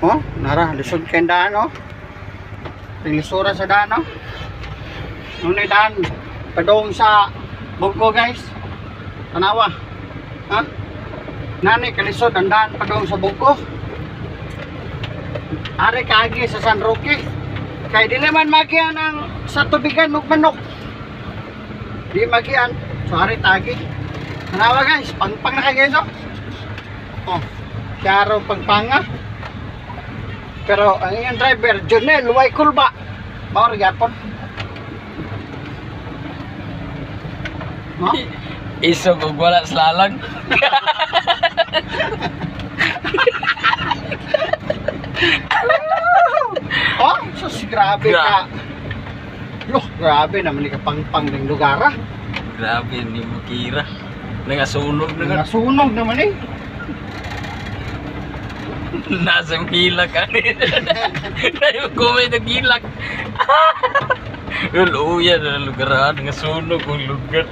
Oh, nara, lisod kayong daan, oh. Tinglisura sa daan, oh. Ngunit daan, padong sa Bugko, guys. Tanawa. Ha? Nani, kalisod, ang daan padong sa Bugko. Ari kaagi sa San Roque. Kaya di naman magian ang sa tubigan ng manok. Di magian. So, ari tagi. Tanawa, guys. Pangpang na kayo, guys, oh. Oh, syaro pagpanga. Pero ang iyong driver, Jonel, way kulba. Mawar yapon. No? Isog og wala slalang. Oh, sus, grabe ka. Loh, grabe naman ka pangpang ng lugar, ah. Grabe ni mo kira. Nangasunog na nga. Nasunog naman eh. Nasa hilak ka. Nayo kumay na hilak. Luya na lugar. Nangasunog ang lugar.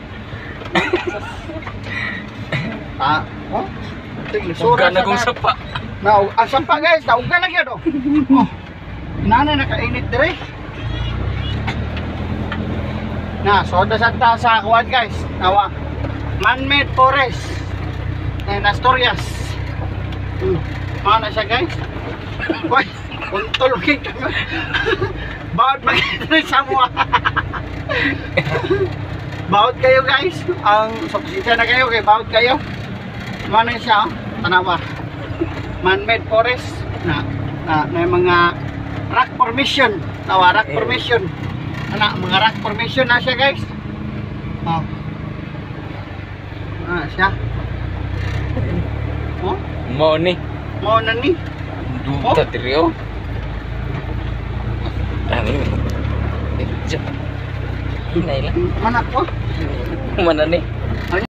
Ah, oh. Uga na kong sapa. Na, ang sampa, guys, nauga na yan, oh. Oh. Nanay nakainit dire. Na, soda sa kuwan, guys. Nawa. Man-made forest. And Asturias. Mana siya, guys? Uy, untulogin kami. Bawat mag-ito sa mga. Bawat kayo, guys. Ang subsisya na kayo, kay bawat kayo. Mana siya, oh? Tanawa. Man-made forest. Na may mga rock formation. Nawa, rock formation. Mga rock formation na siya, guys. Oh. Siya. Oh. Mo ni. Mo na ni. Duta trio. Ano? Hinay lang. Mana ko? Mana ni?